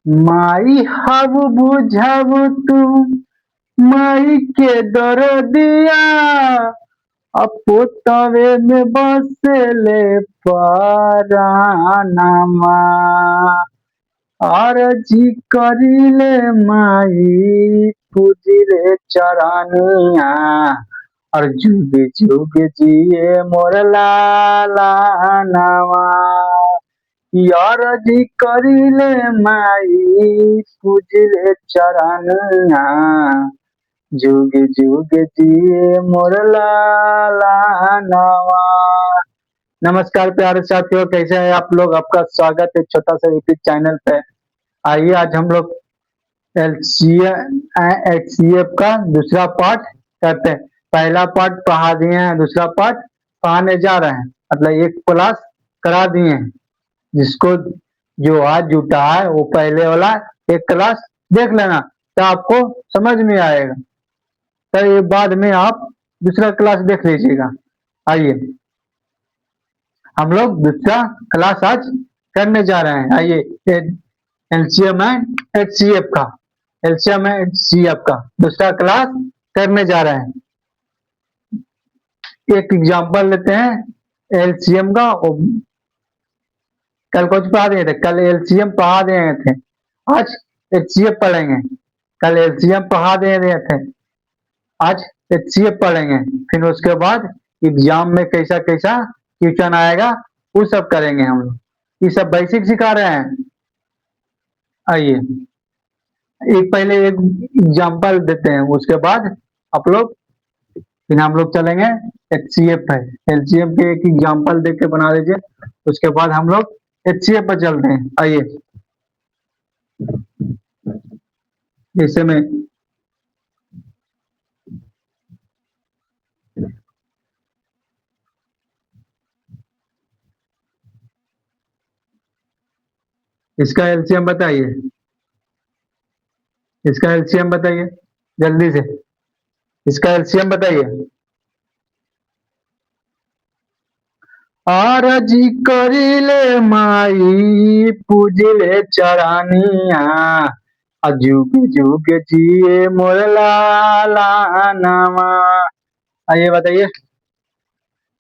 माई hub बुझब तू माई के दरदिया अपोतवे में बसले परानामा आरजी करिले माई पूजिले चरनिया और जुग जुग जिए मोर लाला नामा आरजी करिले माई पूजिले चरनिया जुग जुग जिए मोर लाला नामा। नमस्कार प्यारे साथियों, कैसे हैं आप लोग। आपका स्वागत है छोटा सा यूट्यूब चैनल पे। आइए आज हम लोग HCF का दूसरा पार्ट करते हैं। पहला पार्ट पढ़ा दिए हैं, दूसरा पार्ट पढ़ाने जा रहे हैं, मतलब एक क्लास करा दिए हैं। जिसको जो आज जुटा है वो पहले वाला एक क्लास देख लेना तो आपको समझ में आएगा, तो ये बाद में आप दूसरा क्लास देख लीजिएगा। आइए हम लोग दूसरा क्लास आज करने जा रहे हैं। आइए एलसीएम एंड एचसीएफ का एलसीएम एंड एचसीएफ का दूसरा क्लास करने जा रहे हैं। एक एग्जांपल लेते हैं एलसीएम का। कल कुछ पढ़ा दिए थे, कल एलसीएम पढ़ा दिए थे, आज एचसीएफ पढ़ेंगे। कल एलसीएम पढ़ा दिए थे, आज एचसीएफ पढ़ेंगे। फिर उसके बाद एग्जाम में कैसा कैसा क्वेश्चन आएगा वो सब करेंगे हम लोग। ये सब बेसिक सिखा रहे हैं। आइए एक पहले एक एग्जांपल देते हैं, उसके बाद आप लोग फिर हम लोग चलेंगे एचसीएफ है। एलसीएम के एक एग्जांपल देख के बना लीजिए, उसके बाद हम लोग एचसीएफ पर चलते हैं। आइए जैसे में इसका एलसीएम बताइए, इसका एलसीएम बताइए जल्दी से, इसका एलसीएम बताइए। आरजी करिले माई पूजिले चरानिया जुग जुग जिए मोर लाला नामा। आइए बताइए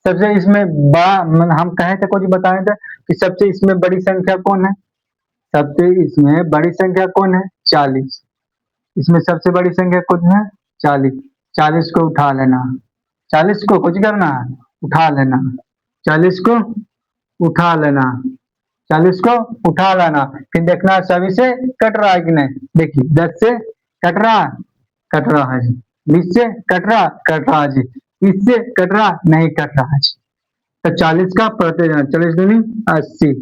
सबसे इसमें हम कहे थे, कुछ बताए थे कि सबसे इसमें बड़ी संख्या कौन है। सबसे इसमें बड़ी संख्या कौन है? 40। इसमें सबसे बड़ी संख्या कौन है? 40। 40 को उठा लेना, 40 को कुछ करना है, उठा लेना। 40 को उठा लेना, 40 को उठा लेना। फिर देखना सभी से कट रहा है कि नहीं। देखिए 10 से कट रहा है, कट रहा है जी। 20 से कट रहा, कट रहा जी। 30 से कट रहा, नहीं कट रहा जी। तो 40 का पढ़ते जाना। 40 दूनी 80,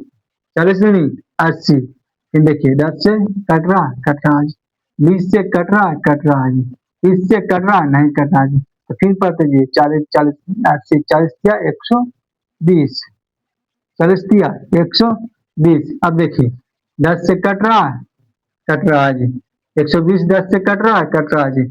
40 दूनी 80। फिर देखिए 10 से कट रहा, कट रहा जी। 20 से कट रहा, कट रहा जी। 30 से कट रहा, नहीं कट रहा जी। तो फिर पढ़ते जाइए 40, 40, 80, 40 दिया 120, 40 दिया 120। अब देखिए 10 से कट रहा है, कट रहा है जी। 120 10 से कट रहा है, कट रहा है जी।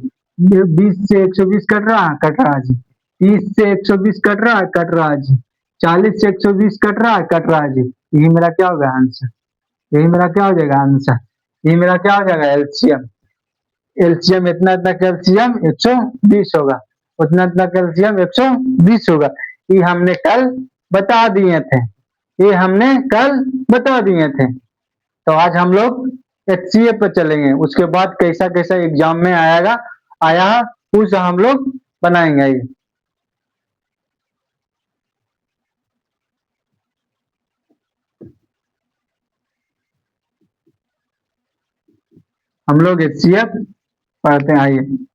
20 से 120 कट रहा है, कट रहा है जी। 30 से 120 कट रहा है, कट रहा है जी। 40 से 120 कट रहा है, कट रहा है जी। यही मेरा क्या होगा आंसर, यही मेरा क्या हो जाएगा आंसर, यही मेरा क्या हो जाएगा एलसीएम। एलसीएम इतना इतना कैल्शियम 120 होगा, उतना इतना कैल्शियम 120 होगा। ये हमने कल बता दिए थे, ये हमने कल बता दिए थे। तो आज हम लोग एचसीए पर चलेंगे, उसके बाद कैसा कैसा एग्जाम में आएगा आया उस हम लोग बनाएंगे। ये हम लोग एचसीएफ पढ़ते हैं। आइए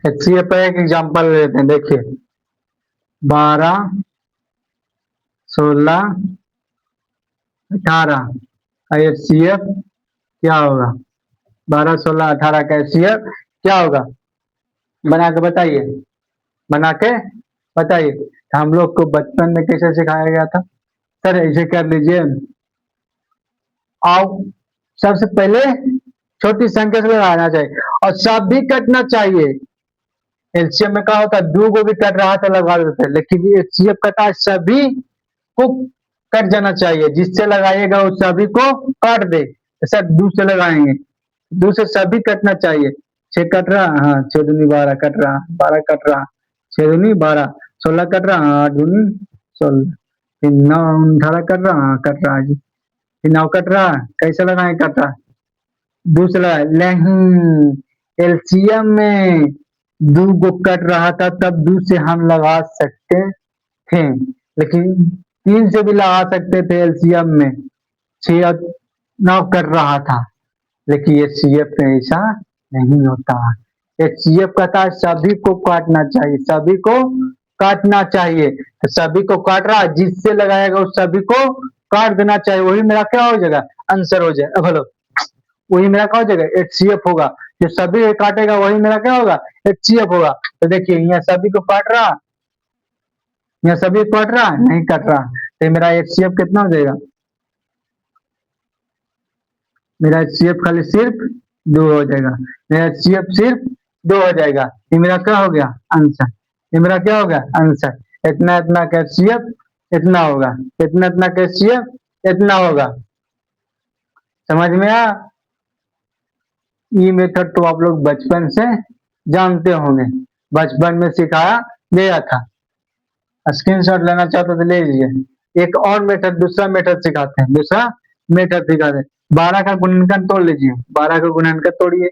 एचसीएफ पर एक एग्जाम्पल लेते हैं। देखिए 12, 16 18 का HCF क्या होगा? 12 16 18 का HCF क्या होगा? बना के बताइए, बना के बताइए। हम लोग को बचपन में कैसे सिखाया गया था? सर ऐसे कर लीजिए, आओ सबसे पहले छोटी संख्या से लगाना चाहिए और सब भी कटना चाहिए। एलसीएम में क्या होता है, दो को भी कट रहा था लगा देते हैं, लेकिन एचसीएफ कटा है, सभी को कट जाना चाहिए। जिससे लगाइएगा वो सभी को काट दे। तो सर दो से लगाएंगे, दो से सभी कटना चाहिए। 6 कट रहा, हाँ 6 दूनी 12 कट रहा, 12 कट रहा, 6 दूनी 12, 16 कट रहा, हाँ 8 दूनी 16, फिर 9 18 कट रहा, हाँ कट रहा जी, फिर 9 कट रहा, कैसे लगाए कट रहा, दूसरा नहीं, एलसीएम में दो को कट रहा था तब दो से हम लगा सकते थे, लेकिन 3 से भी लगा सकते थे एलसीएम में, 6 और 9 कर रहा था, लेकिन एचसीएफ में ऐसा नहीं होता। एचसीएफ कहता है सभी को काटना चाहिए, सभी को काटना चाहिए, तो सभी को काट रहा, जिससे लगाएगा उस सभी को काट देना चाहिए, वही मेरा क्या हो जाएगा, आंसर हो जाए। अब हेलो, वही मेरा क्या हो जाएगा, एचसीएफ होगा। जो सभी काटेगा वही मेरा क्या होगा, एचसीएफ होगा। तो देखिए यहाँ सभी को काट रहा, यहाँ सभी काट रहा, नहीं काट रहा, तो मेरा एचसीएफ कितना हो जाएगा, मेरा एचसीएफ खाली सिर्फ 2 हो जाएगा, मेरा एचसीएफ सिर्फ 2 हो जाएगा। ये मेरा क्या हो गया, आंसर। ये मेरा क्या हो गया, आंसर। इतना इतना का एचसीएफ इतना होगा, इतना इतना का एचसीएफ इतना होगा। समझ में आया? ये मेथड तो आप लोग बचपन से जानते होंगे, बचपन में सिखाया गया था। स्क्रीनशॉट लेना चाहते तो ले लीजिए। एक और मेथड, दूसरा मेथड सिखाते हैं, दूसरा मेथड सिखाते हैं। 12 का गुणनखंड तोड़ लीजिए, 12 का गुणनखंड तोड़िए,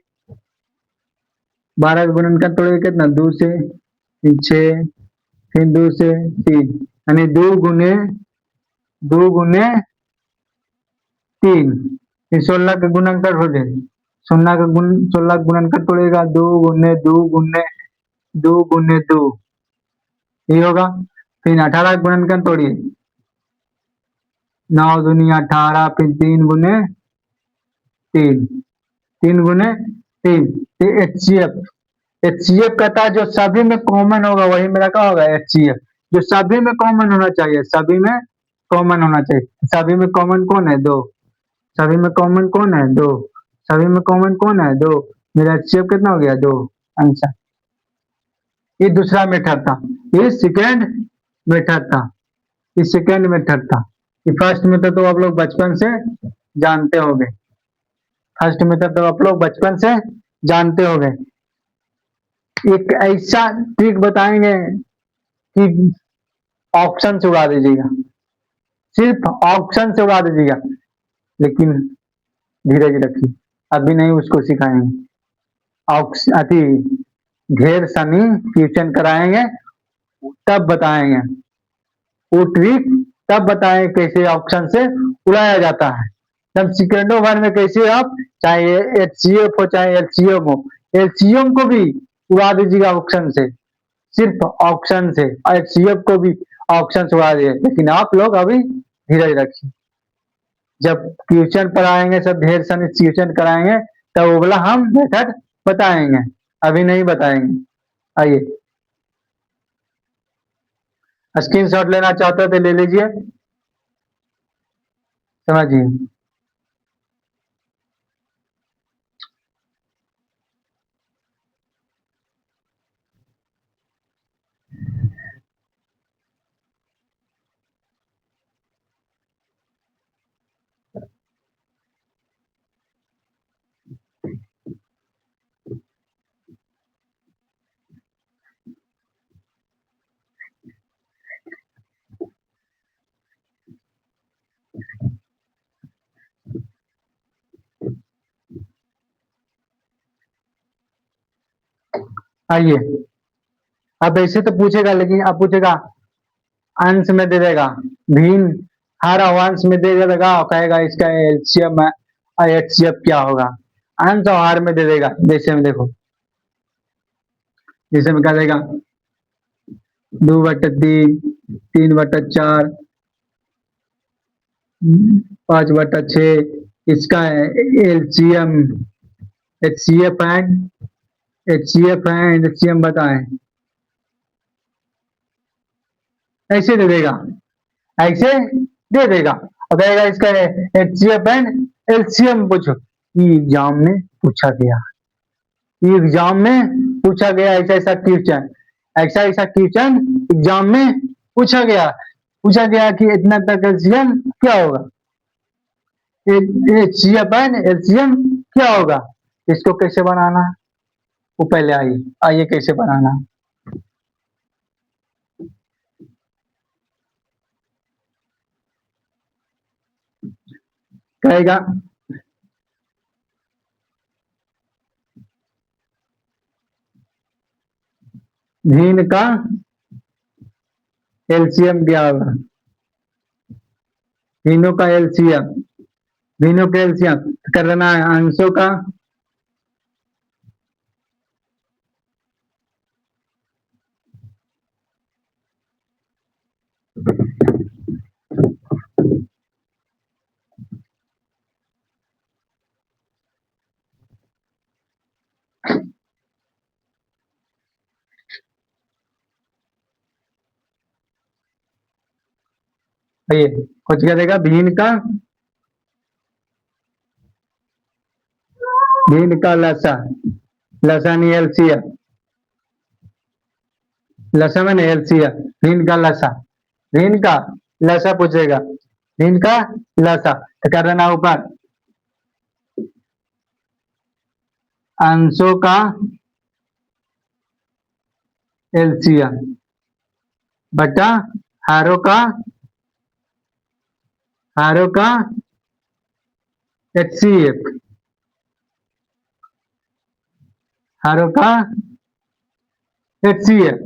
12 का गुणनखंड तोड़िए कितना, 2 से, फिर 6, फिर 2 से 3, यानी 2 गुने 3, फिर 16 का गुणनखंड हो जाए, 16 का गुणनखंड तोड़ेगा, 2 गुने 2 गुने 2 गुने 2, ये होगा। फिर 18 का गुणनखंड तोड़िए, 9 दूनी 18, फिर 3 गुने 3, 3 गुने 3, एचसीएफ। एचसीएफ कहता है जो सभी में कॉमन होगा वही मेरा क्या होगा, एचसीएफ। जो सभी में कॉमन होना चाहिए, सभी में कॉमन होना चाहिए। सभी में कॉमन कौन है, 2, सभी में कॉमन कौन है, 2, सभी में कॉमन कौन है, 2, मेरा एचसीएफ कितना हो गया, 2, आंसर। ये दूसरा मेथड था, ये सेकेंड मेथड था, ये सेकेंड मेथड था। ये फर्स्ट मेथड तो आप लोग बचपन से जानते होंगे, फर्स्ट मेथड तो आप लोग बचपन से जानते होंगे। एक ऐसा ट्रिक बताएंगे कि ऑप्शन से उड़ा दीजिएगा, सिर्फ ऑप्शन से उड़ा दीजिएगा, लेकिन धीरज रखिए, अभी नहीं उसको सिखाएंगे। अति ढेर सनी ट्यूशन कराएंगे तब बताएंगे, वो ट्रिक तब बताएंगे कैसे ऑप्शन से उड़ाया जाता है, तब सेकेंडों भर में कैसे आप, चाहे एचसीएफ हो चाहे एलसीएम हो, एलसीएम को भी उड़ा दीजिएगा ऑप्शन से, सिर्फ ऑप्शन से, और एचसीएफ को भी ऑप्शन से उड़ा दिए। लेकिन आप लोग अभी धीरज रखिए, जब ट्यूशन पर आएंगे, सब ढेर सारे ट्यूशन कराएंगे, तब वो बोला हम मेथड बताएंगे, अभी नहीं बताएंगे। आइए, स्क्रीनशॉट लेना चाहते हो तो ले लीजिए, समझिए। आइए, अब ऐसे तो पूछेगा, लेकिन अब पूछेगा अंश में दे देगा, भिन्न हर अंश में दे देगा और कहेगा इसका एलसीएम और एचसीएफ क्या होगा, अंश और हर में दे देगा। जैसे में देखो, जैसे में क्या देगा, 2/3, 3/4, 5/6 इसका एलसीएम एचसीएफ एंड एचसीएम बताएं। ऐसे दे देगा, ऐसे दे देगा और कहेगा इसका एचसीएफ एंड एलसीएम पूछो। ये एग्जाम में पूछा गया, ये एग्जाम में पूछा गया, ऐसा ऐसा क्वेश्चन एग्जाम में पूछा गया कि इतना तक एलसीएम क्या होगा, एचसीएफ एंड एलसीएम क्या होगा। इसको कैसे बनाना, वो पहले आइए कैसे बनाना। कहेगा भिन्न का एलसीएम क्या होगा, भिन्नों का एलसीएम करना है अंशों का ये कुछ क्या देगा, भिन्न का लसा नहीं एलसीएम, लसा में नहीं एलसीएम, भिन्न का लसा पूछेगा, भिन्न का लसा तो कर देना ऊपर अंशों का एलसीएम बटा हारों का एचसीएफ, हारों का एचसीएफ,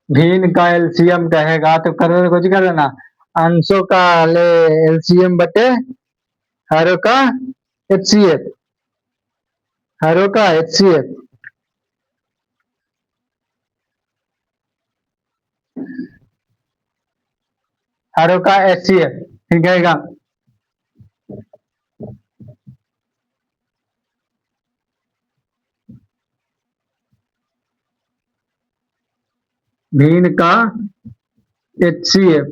भिन्न का एलसीएम कहेगा तो कर कुछ कर लेना अंशों का ले एलसीएम बटे हारों का एचसीएफ, हारों का एचसीएफ, हारों का एचसीएफ फिर कहेगा भिन्न का एचसीएफ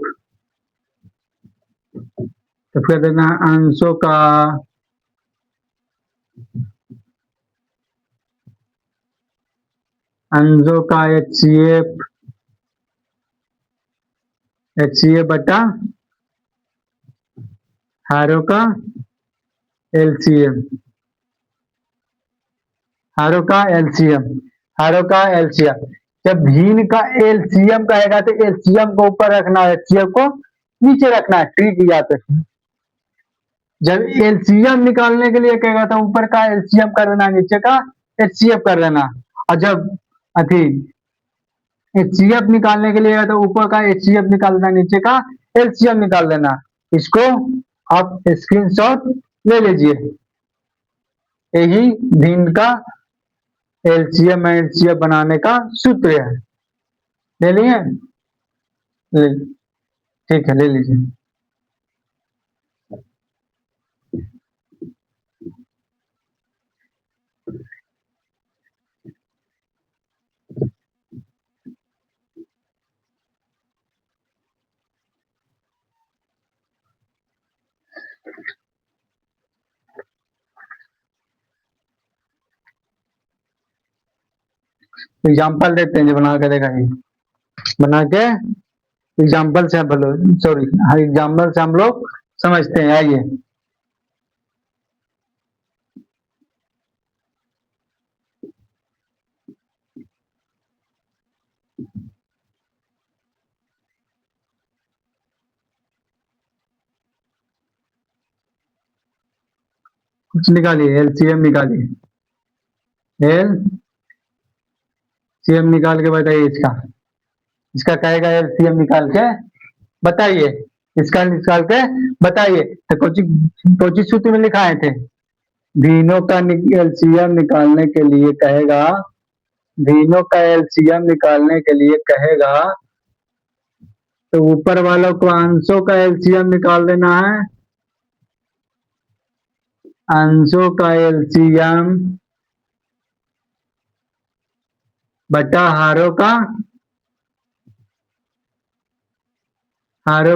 तो फिर देना अंशों का एचसीएफ बटा हारों का एलसीएम, हारों का एलसीएम। जब भिन्न का एलसीएम कहेगा तो एलसीएम को ऊपर रखना है, एचसीएफ को नीचे रखना है, ट्रिक याद रखना। जब एलसीएम निकालने के लिए कहेगा तो ऊपर का एलसीएम कर देना, नीचे का एचसीएफ कर देना। और जब अथी एचसीएफ निकालने के लिए तो ऊपर का एचसीएफ निकाल देना, नीचे का एलसीएम निकाल देना। इसको आप स्क्रीनशॉट ले लीजिए। यही भिन्न का एलसीएम एंड एचसीएफ बनाने का सूत्र है। ले लिए? ठीक है, ले लीजिए। एग्जाम्पल देते हैं जो बना के दिखाइए, बना के एग्जाम्पल से एग्जाम्पल से हम लोग समझते हैं। आइए कुछ निकालिए, एलसीएम निकालिए, एलसीएम निकाल के बताइए। इसका कहेगा एलसीएम निकाल के बताइए, इसका निकाल के बताइए। तो कोची सूत्र में लिखाए थे, भिन्नों का एलसीएम निकालने के लिए कहेगा, भिन्नों का एलसीएम निकालने के लिए कहेगा तो ऊपर वालों को अंशों का एलसीएम निकाल देना है। अंशों का एलसीएम बटा हारों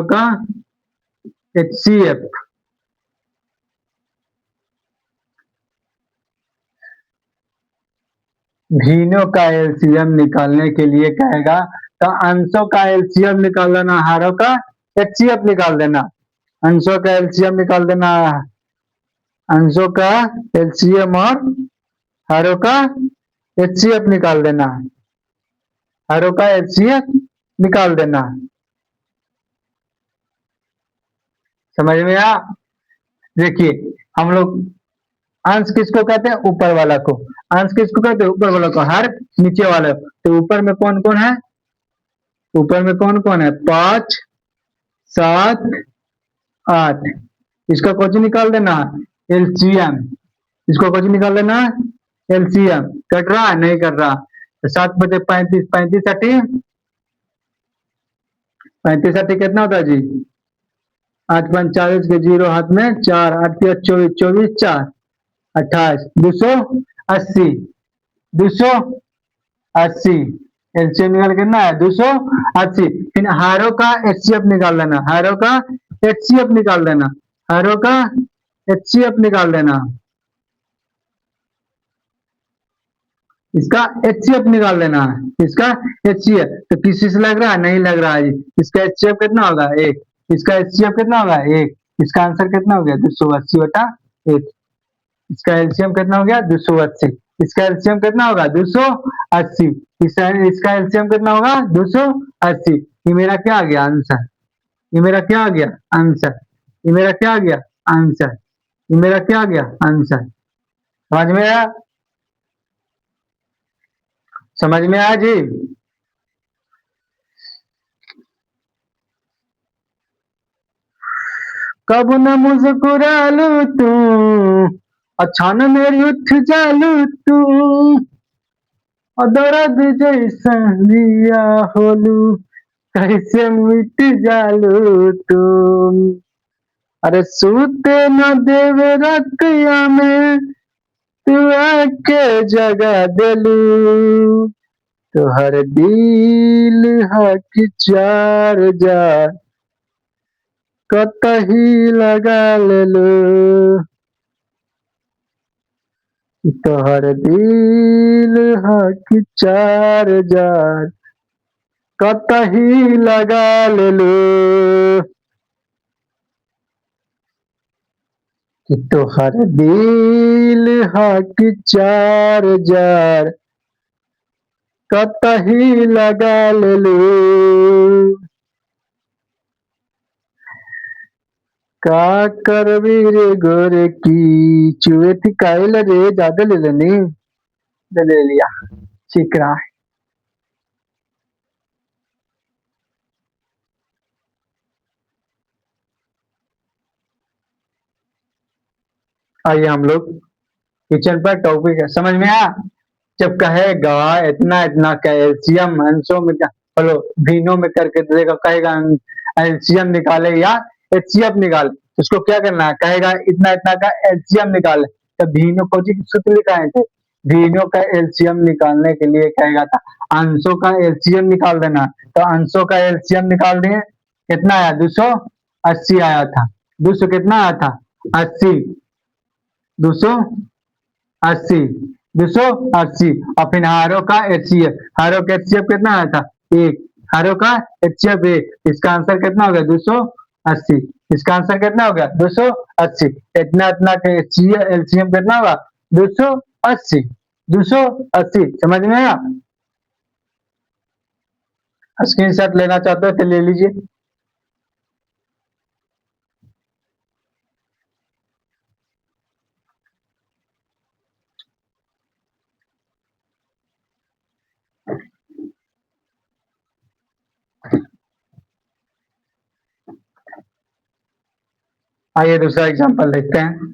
का एचसीएफ। भीनों का एलसीएम निकालने के लिए कहेगा तो अंशों का एलसीएम निकाल देना, हारों का एचसीएफ निकाल देना। अंशों का एलसीएम निकाल देना, अंशों का एलसीएम और हारों का एचसीएफ निकाल देना, हारों का एचसीएफ निकाल देना। समझ में आ? देखिए हम लोग अंश किसको कहते हैं? ऊपर वाला को। अंश किसको कहते हैं? ऊपर वाला को। हर नीचे वाला। तो ऊपर में कौन कौन है? ऊपर में कौन कौन है? 5, 7, 8। इसका कुछ निकाल देना एलसीएम। इसको कुछ निकाल देना एलसीएम। कट रहा है? नहीं कट रहा। तो 7 बचे 35, 35 साठी 35 साठी कितना होता है जी? 8 5 40 के 0 हाथ में 4, 8 24, 24 4 28, 280, 280। एलसीएम निकाल कितना है? 280। फिर हारों का एचसीएफ निकाल देना, हारों का एचसीएफ निकाल देना, हारों का एचसीएफ निकाल देना। इसका एचसीएफ निकाल देना है। इसका एचसीएफ तो किसी से लग रहा है? नहीं लग रहा है जी। इसका एचसीएफ कितना होगा? 1। इसका एचसीएफ कितना होगा? 1। इसका आंसर कितना हो गया? 280 बटा 1। इसका एलसीएम कितना हो गया? 280। इसका एलसीएम कितना होगा? 280। इसका एलसीएम कितना होगा? 280। ये मेरा क्या आ गया? आंसर। ये मेरा क्या आ गया? आंसर। ये मेरा क्या आ गया? आंसर। ये मेरा क्या आ गया? आंसर। समझ में आया? समझ में आया जी? कब न मुस्कुरालू तू, अचान मेरी उठ जालू तू, दर्द जैसा दिया होलू, कैसे मिट जालू तुम। अरे सूते न देवे रतिया में, तू आके जगा देलू, तुहर दिल हक 4 कतही लगा लेलू, तोहर दिल हक 4 कतही लगा लेलू, तोहर दिल हक 4 कतही लगा लेलू। का करबी रे गोरे की, चुए थी कायल रे, ज्यादा ले लेनी। ले लिया, ठीक रहा। आइए हम लोग किचन पर टॉपिक है, समझ में आया? जब कहेगा इतना इतना कैल्शियम अंशों में, चलो भीनों में करके देगा, कहेगा एलसीएम निकाले या एचसीएफ निकाले, उसको क्या करना है? कहेगा इतना इतना का एलसीएम निकाले, तो भीनों को जी सूत्र लिखाए थे। भीनों का एलसीएम निकालने के लिए कहेगा था अंशों का एलसीएम निकाल देना। तो अंशों का एलसीएम निकाल दिए, कितना आया? 280 आया था। 200 कितना आया था? 80। 280, 280। और फिर हारों का एचसीएफ, हारों का एचसीएफ कितना आया था? 1। हारों का एचसीएफ 1। इसका आंसर कितना हो गया? 280। इसका आंसर कितना हो गया? 280। इतना इतना का एलसीएम कितना होगा? 280। 280। समझ में आया? स्क्रीनशॉट लेना चाहते हो तो ले लीजिए। आइए दूसरा एग्जांपल देखते हैं।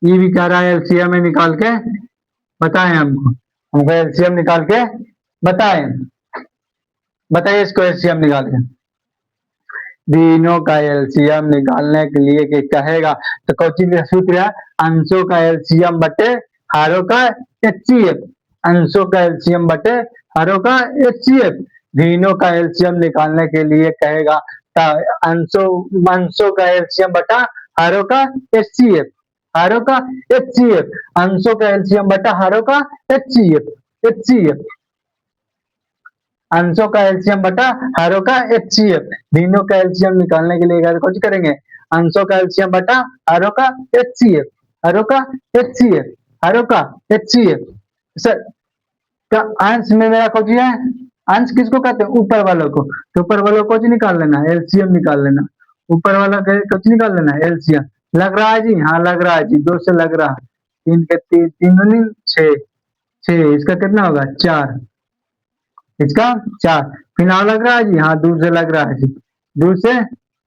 ई भी कह रहा है एलसीएम में निकाल के बताएं हमको एलसीएम निकाल के बताएं। बताइए इसको एलसीएम निकाल के। तीनों का एलसीएम निकालने के लिए कि कहेगा तो कौची का सूत्र है, अंशों का एलसीएम बटे हारों का एचसीएफ। अंशों का एलसीएम बटे हारों का एचसीएफ। तीनों का एलसीएम निकालने के लिए कहेगा अंशों अंशों का एलसीएम बटा हारों का एचसीएफ। हारों का एचसीएफ। अंशों का एलसीएम बटा हारों का एचसीएफ। एचसीएफ अंशों का एलसीएम बटा हारों का एचसीएफ। तीनों का एलसीएम निकालने के लिए कुछ करेंगे, अंशों का एलसीएम बटा हारों का एचसीएफ। हारों का एचसीएफ। हारों का एचसीएफ। सर का अंश में मेरा कुछ है, अंश किसको कहते हैं, ऊपर वालों को। तो ऊपर वालों को कुछ निकाल लेना, एलसीएम निकाल लेना। ऊपर वाला कुछ निकाल लेना एलसीएम। लग रहा है जी, हाँ लग रहा है जी, 2 से लग रहा है। 3 के 3 3 दूनी 6, 6 इसका कितना होगा 4, इसका 4। फिर नाव लग रहा है जी, हाँ दूर से लग रहा है जी, दूर से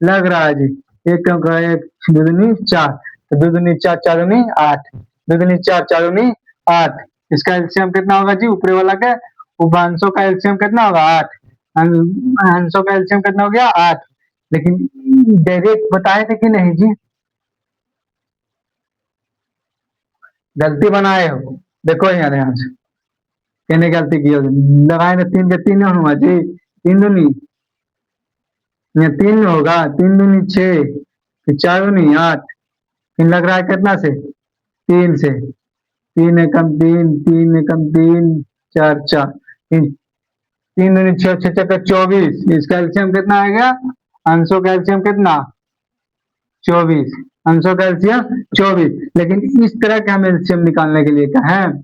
लग रहा है जी। एक एक दूनी 4, तो दूनी 4 4 दूनी 8, दूनी 4 4 दूनी 8। इसका एलसीएम कितना होगा जी, ऊपरी वाला का अंशों का एलसीएम कितना होगा 8। अंशों का एलसीएम कितना हो गया 8। लेकिन डायरेक्ट बताए थे कि नहीं जी, गलती बनाए हो, देखो यहाँ ध्यान से कहने गलती की लगाए ना, 3 के 3 होगा जी, 3 दूनी 3 होगा, 3 दूनी 6, फिर 4 दूनी 8। फिर लग रहा है कितना से 3 से, 3 एकम 3, 3 एकम 3, 4 4, 3 दूनी 6, 6 छक्का 24। इसका एलसीएम कितना आएगा, अंशों का एलसीएम कितना 24। अंशों का एलसीएम 24। लेकिन इस तरह के हम एलसीएम निकालने के लिए कहें,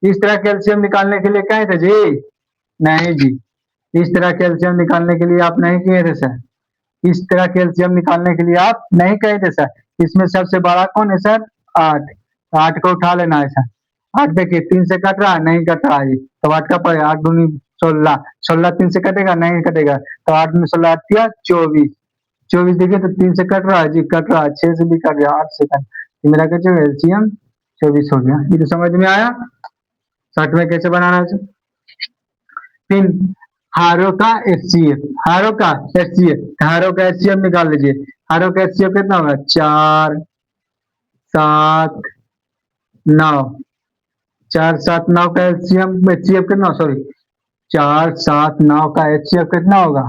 इस तरह के एलसीएम निकालने के लिए कहे थे जी, नहीं जी, इस तरह के एलसीएम निकालने के लिए आप नहीं किए थे सर। इस तरह के एलसीएम निकालने के लिए आप नहीं कहे थे सर। इसमें सबसे बड़ा कौन है सर, 8। तो 8 को उठा लेना है सर। 8 देखिए 3 से कट रहा है, नहीं कट रहा है जी, तो 8 का पड़ेगा 8 दूनी 16, 16 3 से कटेगा, नहीं कटेगा, तो 8 में 16 8 किया 24। 24 देखिए तो 3 से कट रहा है जी, कट रहा है, 6 से भी कट गया, 8 से कट, मेरा क्या एलसीएम 24 हो गया। ये तो समझ में आया, शॉर्ट में कैसे बनाना है। फिर हारों का एचसीएफ। हारों का एचसीएफ, हारों का एचसीएफ निकाल लीजिए। हारों का एचसीएफ कितना होगा 4 7 9, 4 7 9 का एचसीएम एचसीएफ कितना, सॉरी 4 7 9 का एचसीएफ कितना होगा,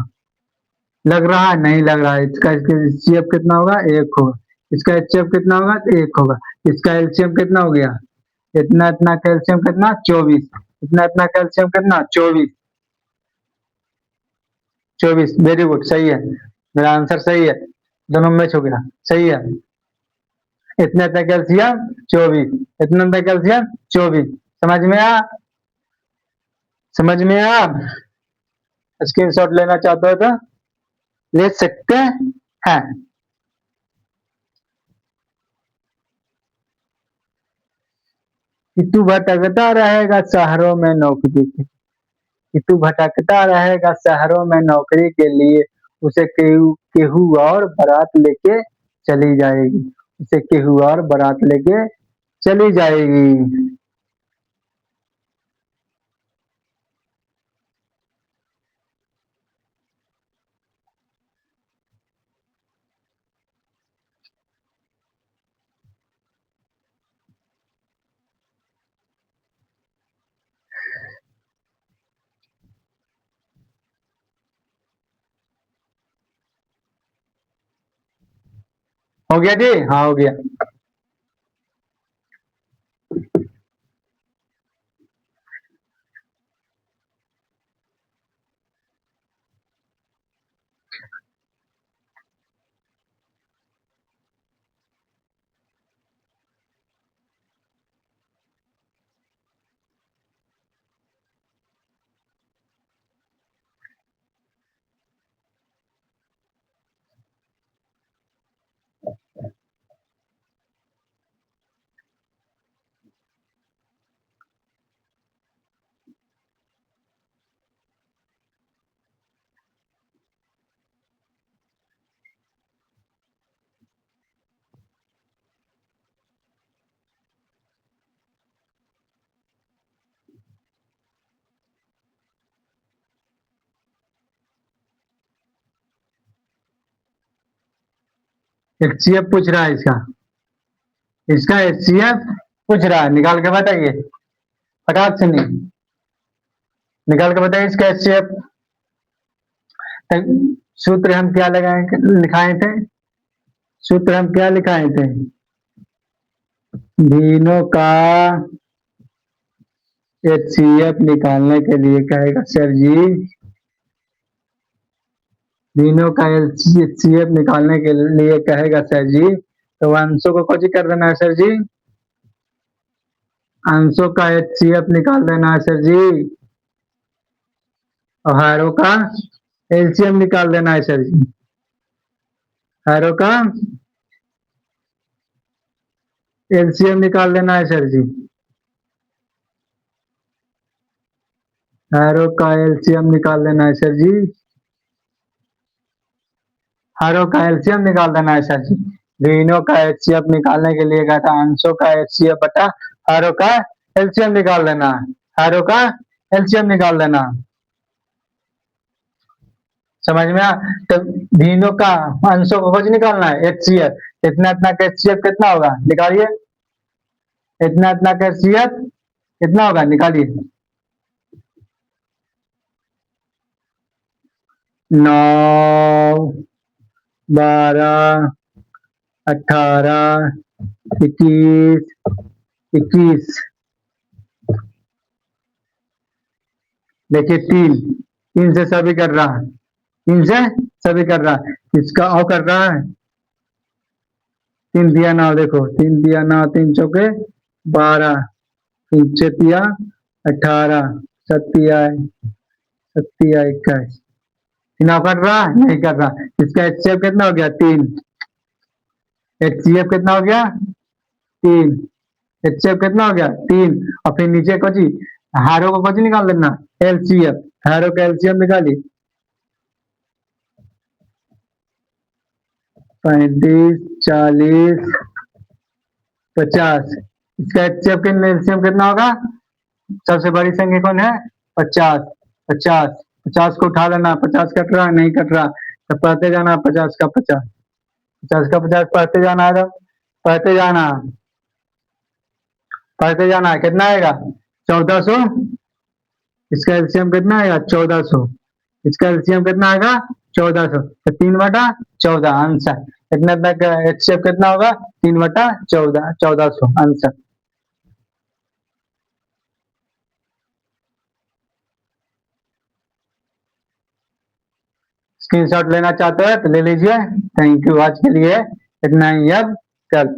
लग रहा है नहीं लग रहा है, इसका एचसीएफ कितना होगा 1 होगा। इसका एचसीएफ कितना होगा 1 होगा। इसका एलसीएम कितना हो गया, इतना इतना कैल्शियम कितना 24, इतना इतना कैल्शियम कितना 24। 24 वेरी गुड, सही है, मेरा आंसर सही है, दोनों मैच हो गया, सही है। इतना इतना कैल्शियम 24, इतना इतना कैल्शियम 24। समझ में आ, समझ में आ। स्क्रीनशॉट लेना चाहते हो तो ले सकते हैं। कि तू भटकता रहेगा शहरों में नौकरी के, कि तू भटकता रहेगा शहरों में नौकरी के लिए, उसे केहू केहू और बारात लेके चली जाएगी, उसे केहू और बारात लेके चली जाएगी। हो गया जी, हाँ हो गया। HCF पूछ रहा है इसका, इसका HCF पूछ रहा है, निकाल के बताइए फटाक से, नहीं निकाल के बताइए इसका HCF। सूत्र हम क्या लगाए लिखाए थे, सूत्र हम क्या लिखाए थे, तीनों का HCF निकालने के लिए कहेगा सर जी, तीनों का HCF निकालने के लिए कहेगा सर जी, तो अंशों को कौन कर देना है सर जी, अंशों का HCF निकाल देना है सर जी, और हारों का LCM निकाल देना है सर जी, हारों का LCM निकाल देना है सर जी, हारों का LCM निकाल देना है सर जी, हारों का LCM निकाल देना है सर जी। ऋणों का HCF निकालने के लिए कहा था अंशों का HCF बटा हारों का LCM निकाल देना, हारों का LCM निकाल देना, समझ में आ। तो ऋणों का अंशों को कुछ निकालना है HCF, इतना इतना का HCF कितना होगा निकालिए, इतना इतना का HCF कितना होगा निकालिए, 9 12 18 21 21, देखिए 3 से सभी कर रहा है, 3 से सभी कर रहा है, इसका और कर रहा है, 3 दिया 9, देखो 3 दिया 9, 3 चौके 12, 3 चतिया 18, सतिया 21, तीनों कर रहा है नहीं कर रहा, इसका HCF कितना हो गया 3, HCF कितना हो गया 3, HCF कितना हो गया 3, और फिर नीचे कुछ हारों को कुछ निकाल देना LCF, हारों का LCF निकाली 35 40 50, इसका HCF LCM कितना होगा, सबसे बड़ी संख्या कौन है 50, 50 50 को उठा लेना, 50 कट रहा नहीं कट रहा, तो पढ़ते जाना 50 का 50, 50 का 50 पढ़ते जाना है, पढ़ते जाना, पढ़ते जाना है, कितना आएगा 1400, इसका LCM कितना आएगा 1400, इसका LCM कितना आएगा 1400, तो 3/14 आंसर, इतना तक HCF कितना होगा 3/14, 1400 आंसर। स्क्रीनशॉट लेना चाहते हैं तो ले लीजिए। थैंक यू, आज के लिए इतना ही, अब कल।